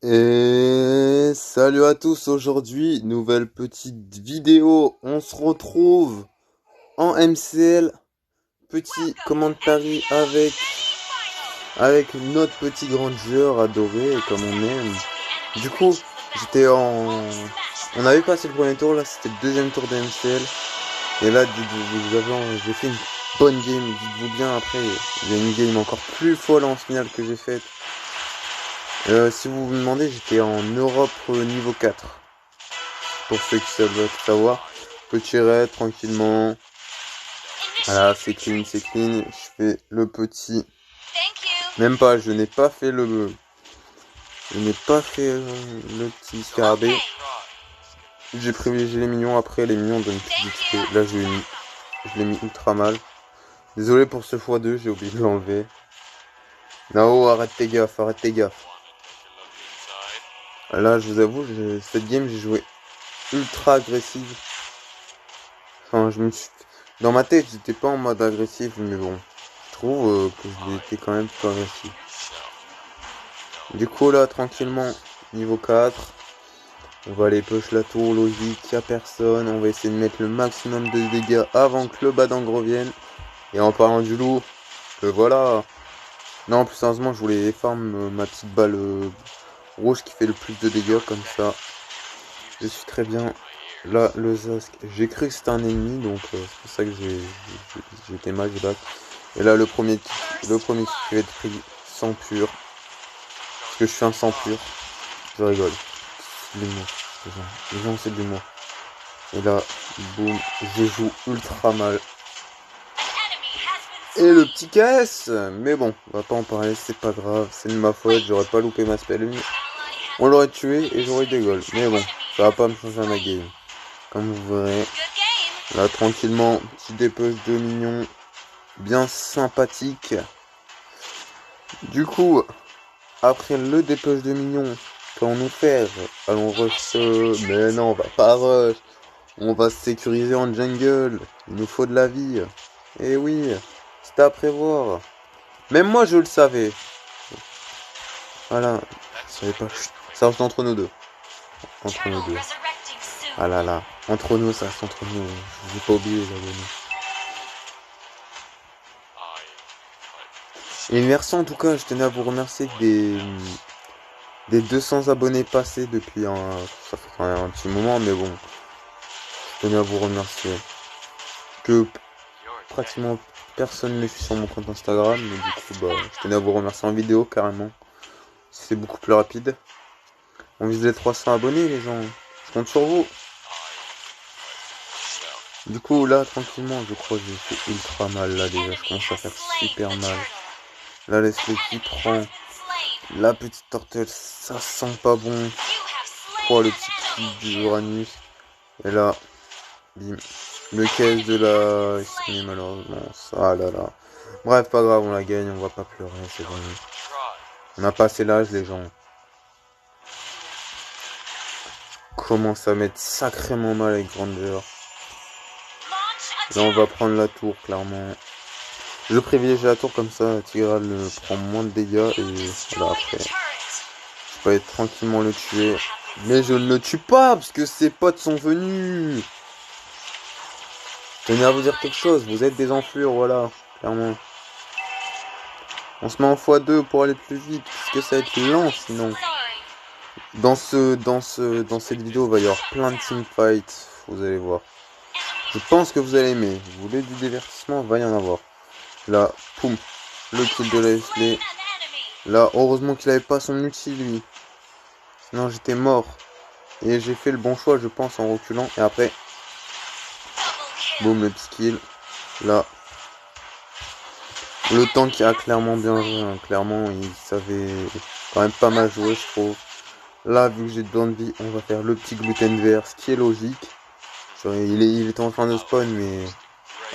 Et salut à tous, aujourd'hui, nouvelle petite vidéo, on se retrouve en MCL, petit commentary avec notre petit grand joueur adoré, comme on aime. Du coup, on avait passé le premier tour, là c'était le deuxième tour de MCL, et là, j'ai fait une bonne game, dites-vous bien, après, il y a une game encore plus folle en finale que j'ai faite. Si vous vous demandez, j'étais en Europe niveau 4. Pour ceux qui veulent savoir. Petit raid, tranquillement. Voilà, c'est clean, c'est clean. Je fais le petit. Même pas, je n'ai pas fait le petit scarabée. J'ai privilégié les minions. Après, les minions donnent plus d'XP. Là, je l'ai mis ultra mal. Désolé pour ce x2, j'ai oublié de l'enlever. Nao, arrête tes gaffes, arrête tes gaffes. Là, je vous avoue, cette game, j'ai joué ultra agressive. Enfin, dans ma tête, j'étais pas en mode agressif, mais bon, je trouve que j'ai été quand même plutôt agressif. Du coup, là, tranquillement, niveau 4, on va aller push la tour, logique, y a personne. On va essayer de mettre le maximum de dégâts avant que le badang revienne. Et en parlant du loup, que voilà. Non, plus sérieusement, je voulais farm ma petite balle rouge qui fait le plus de dégâts, comme ça. Je suis très bien. Là, le Zask, j'ai cru que c'était un ennemi, donc c'est pour ça que j'ai été mal, j'ai back. Et là, le premier qui va être pris sans pur. Parce que je suis un sans pur. Je rigole. C'est de l'humour. Les gens, c'est de l'humour. Et là, boum, je joue ultra mal. Et le petit KS. Mais bon, on va pas en parler, c'est pas grave. C'est de ma faute, j'aurais pas loupé ma spell. On l'aurait tué et j'aurais eu des goals. Mais bon, ça va pas me changer ma game. Comme vous verrez. Là, tranquillement, petit dépêche de mignon. Bien sympathique. Du coup, après le dépêche de mignon, qu'allons-nous faire? Allons rush. Mais non, on va pas rush. On va se sécuriser en jungle. Il nous faut de la vie. Eh oui, c'était à prévoir. Même moi, je le savais. Voilà. Je savais pas. Ça reste entre nous deux. Entre nous deux. Ah là là. Entre nous, ça reste entre nous. Je n'ai pas oublié les abonnés. Et merci en tout cas, je tenais à vous remercier des 200 abonnés passés depuis ça fait un petit moment, mais bon, je tenais à vous remercier. Que pratiquement personne ne suit sur mon compte Instagram, mais du coup, bah, je tenais à vous remercier en vidéo carrément. C'est beaucoup plus rapide. On vise les 300 abonnés, les gens. Je compte sur vous. Du coup, là, tranquillement, je crois que j'ai fait ultra mal là déjà. Je commence à faire super mal. Là, laisse-le qui prend. La petite tortelle, ça sent pas bon. Oh, le petit kill du Uranus. Et là, bim. Le caisse de la estimé malheureusement. Ah là là. Bref, pas grave, on la gagne, on va pas pleurer, c'est bon. On a passé l'âge, les gens. Commence à mettre sacrément mal avec Grandeur. Là, on va prendre la tour, clairement. Je privilégie la tour comme ça, Tigral prend moins de dégâts et là après. Je peux être tranquillement le tuer. Mais je ne le tue pas parce que ses potes sont venus. Je tenais à vous dire quelque chose, vous êtes des enflures, voilà, clairement. On se met en x2 pour aller plus vite, puisque ça va être lent sinon. Dans cette vidéo, il va y avoir plein de teamfights, vous allez voir. Je pense que vous allez aimer. Vous voulez du divertissement, il va y en avoir. Là, poum, le kill de Leslie. Là, heureusement qu'il avait pas son ulti, lui. Sinon, j'étais mort. Et j'ai fait le bon choix, je pense, en reculant. Et après, boum, le petit kill. Là, le tank a clairement bien joué. Hein. Clairement, il savait quand même pas mal jouer, je trouve. Là, vu que j'ai besoin de vie, on va faire le petit gluten vert, ce qui est logique. Il était en train de spawn, mais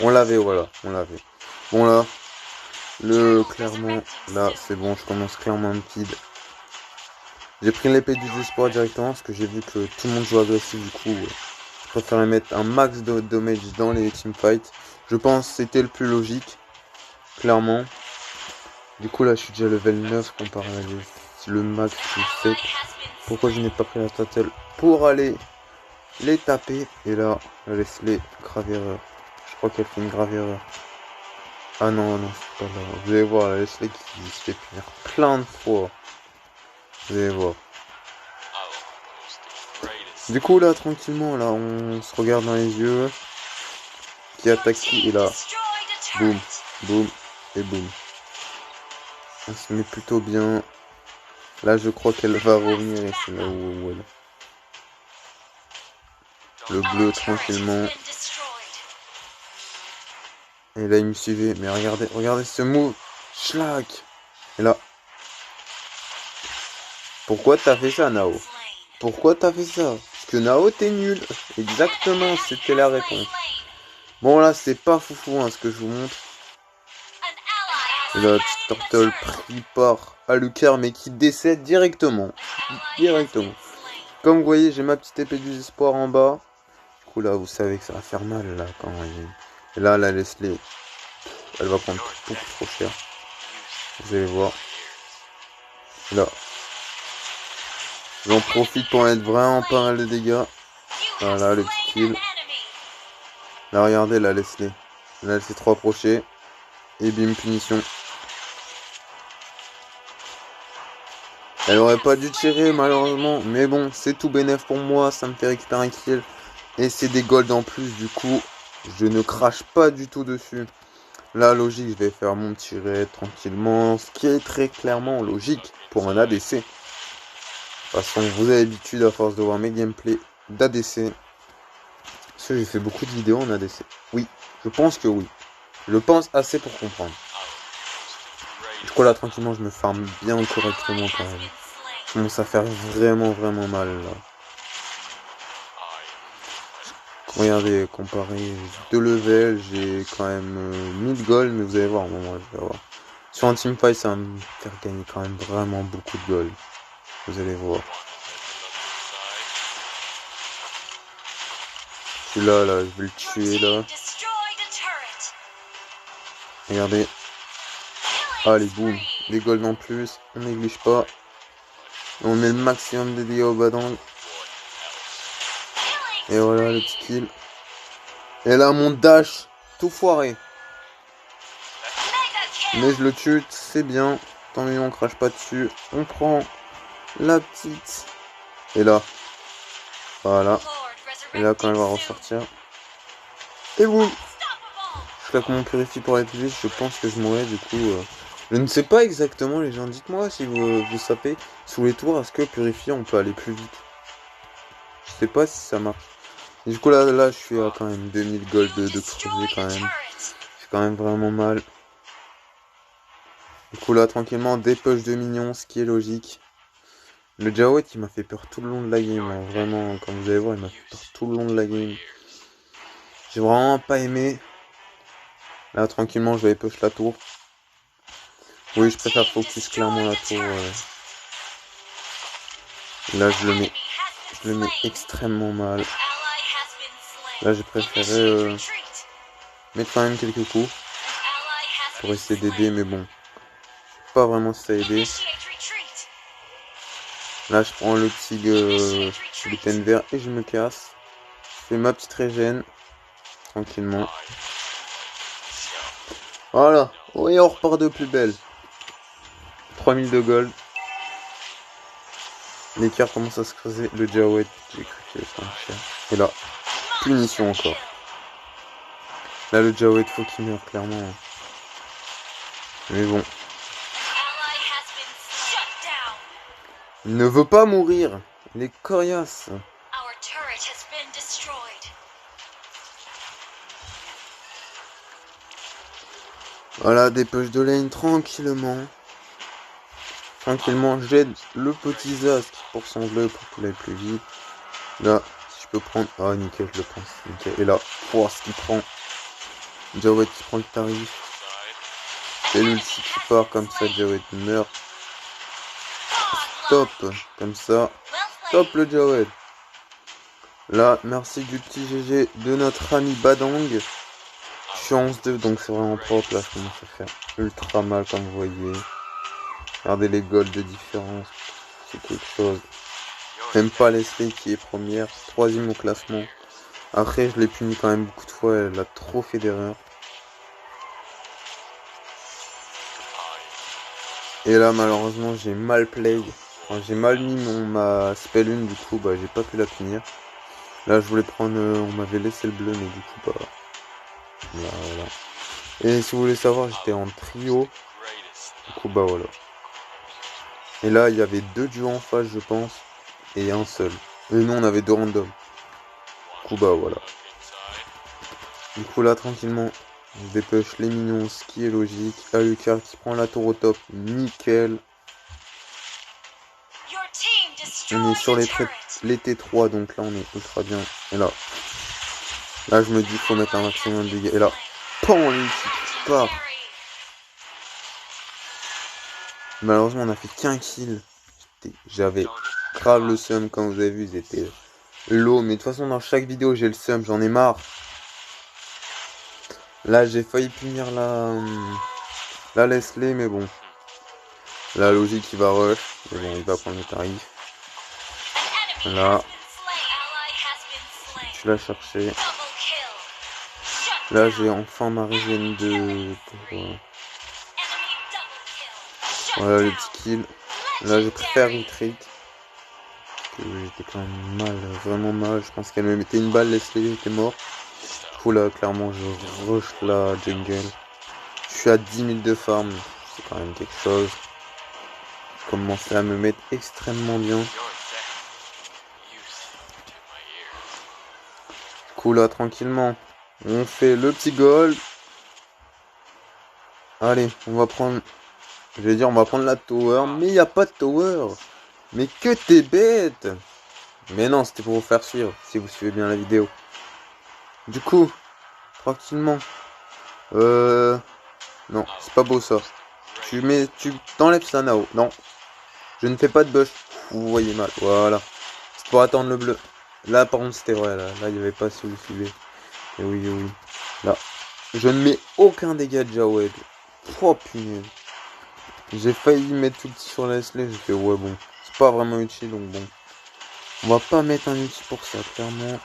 on l'avait, voilà, on l'avait. Bon là, clairement, là, c'est bon, je commence clairement un petit. J'ai pris l'épée du désespoir directement, parce que j'ai vu que tout le monde joue agressif, du coup, je préférais mettre un max de damage dans les teamfights. Je pense que c'était le plus logique, clairement. Du coup, là, je suis déjà level 9 comparé à le max du 7. Pourquoi je n'ai pas pris la tatelle pour aller les taper. Et là, laisse-les, grave erreur. Je crois qu'elle fait une grave erreur. Ah non, non, c'est pas là. Vous allez voir, laisse-les qui se fait punir plein de fois. Vous allez voir. Du coup, là, tranquillement, là, on se regarde dans les yeux. Qui attaque qui? Et là, boum, boum, et boum. On se met plutôt bien. Là, je crois qu'elle va revenir et c'est là où elle. Le bleu, tranquillement. Et là, il me suivait. Mais regardez, regardez ce move. Schlack. Et là. Pourquoi t'as fait ça, Nao? Pourquoi t'as fait ça? Parce que Nao, t'es nul. Exactement, c'était la réponse. Bon, là, c'est pas foufou, hein, ce que je vous montre. Et là, petite turtle pris par Alucard, mais qui décède directement. Directement. Comme vous voyez, j'ai ma petite épée du désespoir en bas. Du coup, là, vous savez que ça va faire mal, là, quand il... Et là, la Leslie, elle va prendre beaucoup trop cher. Vous allez voir. Et là. J'en profite pour mettre vraiment pas mal de dégâts. Voilà, le petit kill. Là, regardez, la Leslie. Là, elle s'est trop approchée. Et bim, punition. Elle aurait pas dû tirer, malheureusement. Mais bon, c'est tout bénef pour moi. Ça me fait récupérer un kill. Et c'est des golds en plus, du coup. Je ne crache pas du tout dessus. Là, logique, je vais faire mon petit raid tranquillement. Ce qui est très clairement logique pour un ADC. De toute façon, vous avez l'habitude à force de voir mes gameplays d'ADC. Parce que j'ai fait beaucoup de vidéos en ADC. Oui, je pense que oui. Je pense assez pour comprendre. Du coup là tranquillement je me farme bien correctement quand même. Je commence à faire vraiment mal là. Regardez, comparé 2 levels, j'ai quand même 1000 gold, mais vous allez voir au moment où je vais voir. Sur un teamfight ça va me faire gagner quand même vraiment beaucoup de gold. Vous allez voir. Celui-là, là, je vais le tuer là. Regardez. Allez, boum. Des golds en plus. On néglige pas. On met le maximum de dégâts au badang. Et voilà le petit kill. Et là, mon dash. Tout foiré. Mais je le tue. C'est bien. Tant mieux, on crache pas dessus. On prend la petite. Et là. Voilà. Et là, quand elle va ressortir. Et boum. Je claque mon purifie pour être vite. Je pense que je mourrai du coup. Je ne sais pas exactement, les gens. Dites-moi si vous sapez sous les tours, est-ce que purifier on peut aller plus vite? Je sais pas si ça marche. Et du coup là je suis à quand même 2000 gold de creuser quand même. C'est quand même vraiment mal. Du coup là tranquillement des push de minions, ce qui est logique. Le Jawet il m'a fait peur tout le long de la game. Hein. Vraiment, comme vous allez voir, il m'a fait peur tout le long de la game. J'ai vraiment pas aimé. Là tranquillement je vais push la tour. Oui, je préfère focus clairement la tour. Là, je le mets extrêmement mal. Là, j'ai préféré mettre quand même quelques coups pour essayer d'aider, mais bon, je sais pas vraiment si ça a aidé. Là, je prends le petit gluten vert et je me casse. Je fais ma petite régène tranquillement. Voilà, et on repart de plus belle. 3000 de gold. L'écart commence à se creuser. Le Jawet, j'ai cru qu'il allait faire cher. Et là, punition encore. Là, le Jawet, faut qu'il meure clairement. Mais bon. Il ne veut pas mourir. Il est coriace. Voilà, des push de lane tranquillement. Tranquillement, j'aide le petit Zask pour son bleu pour qu'il aille plus vite. Là, si je peux prendre... Ah, nickel, je le prends. Nickel. Et là, voir ce qu'il prend. Jawet qui prend le tarif. Et l'ulti qui part comme ça, Jawet meurt. Stop, comme ça. Stop le Jawet. Là, merci du petit GG de notre ami Badang. Je suis en 11-2, donc c'est vraiment propre. Là, je commence à faire ultra mal, comme vous voyez. Regardez les golds de différence. C'est quelque chose. Même pas Leslie qui est première, 3ème au classement. Après, je l'ai puni quand même beaucoup de fois, elle a trop fait d'erreurs. Et là, malheureusement, j'ai mal play. Enfin, j'ai mal mis ma spell 1, du coup, bah, j'ai pas pu la punir. Là, je voulais prendre... on m'avait laissé le bleu, mais du coup, bah... Voilà. Et si vous voulez savoir, j'étais en trio. Du coup, bah, voilà. Et là, il y avait 2 duos en face, je pense. Et un seul. Et nous, on avait 2 randoms. Du coup, bah, voilà. Du coup, là, tranquillement, je dépêche les minions, ce qui est logique. Alucard qui prend la tour au top. Nickel. On est sur les T3, donc là, on est ultra bien. Et là, je me dis qu'il faut mettre un maximum de dégâts. Et là, PAM, l'ulti qui part. Malheureusement, on n'a fait qu'un kill. J'avais grave le seum, comme vous avez vu, ils étaient low. Mais de toute façon, dans chaque vidéo, j'ai le seum, j'en ai marre. Là, j'ai failli punir la Leslie, mais bon. La logique, il va rush. Mais bon, il va prendre le tarif. Là. Je l'ai cherché. Là, j'ai enfin ma régène voilà le petit kill. Là, je préfère retreat. J'étais quand même mal, vraiment mal. Je pense qu'elle me mettait une balle, Leslie était mort. Du coup, là, clairement, je rush la jungle. Je suis à 10 000 de farm. C'est quand même quelque chose. Je commençais à me mettre extrêmement bien. Du coup, là, tranquillement, on fait le petit goal. Allez, on va prendre... Je vais dire, on va prendre la tower. Mais il n'y a pas de tower. Mais que t'es bête. Mais non, c'était pour vous faire suivre, si vous suivez bien la vidéo. Du coup, tranquillement. Non, c'est pas beau ça. Tu t'enlèves ça, Nao. Non. Je ne fais pas de bush. Vous voyez mal. Voilà. C'est pour attendre le bleu. Là, par contre, c'était vrai. Là, il n'y avait pas si vous suivez. Et oui, oui. Là. Je ne mets aucun dégât de Jawed. Oh, punaise. J'ai failli mettre tout petit sur la Leslie. J'ai fait, ouais, bon. C'est pas vraiment utile, donc bon. On va pas mettre un outil pour ça, clairement.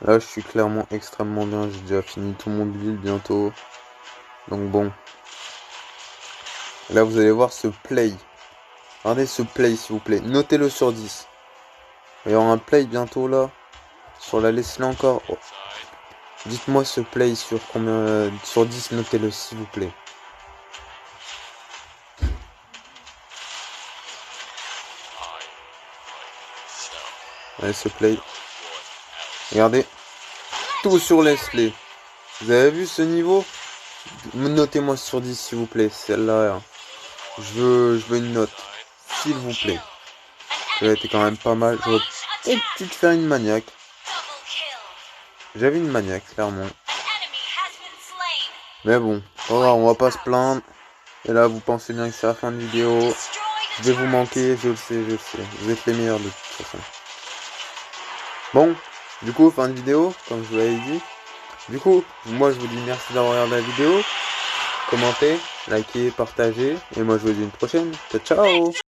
Là, je suis clairement extrêmement bien. J'ai déjà fini tout mon build bientôt. Donc bon. Là, vous allez voir ce play. Regardez ce play, s'il vous plaît. Notez-le sur 10. Il y aura un play bientôt, là. Sur la Leslie encore. Oh. Dites-moi ce play sur combien... sur 10, notez-le, s'il vous plaît. Allez, ce play. Regardez. Tout sur Leslie. Vous avez vu ce niveau? Notez-moi sur 10, s'il vous plaît. Celle-là, je veux une note. S'il vous plaît. Ça a été quand même pas mal. J'aurais peut-être faire une maniaque. J'avais une maniaque, clairement. Mais bon, on va pas se plaindre. Et là, vous pensez bien que c'est la fin de vidéo. Je vais vous manquer, je le sais. Vous êtes les meilleurs de toute façon. Bon, du coup, fin de vidéo, comme je vous l'avais dit. Du coup, moi je vous dis merci d'avoir regardé la vidéo. Commentez, likez, partagez. Et moi je vous dis une prochaine. Ciao, ciao!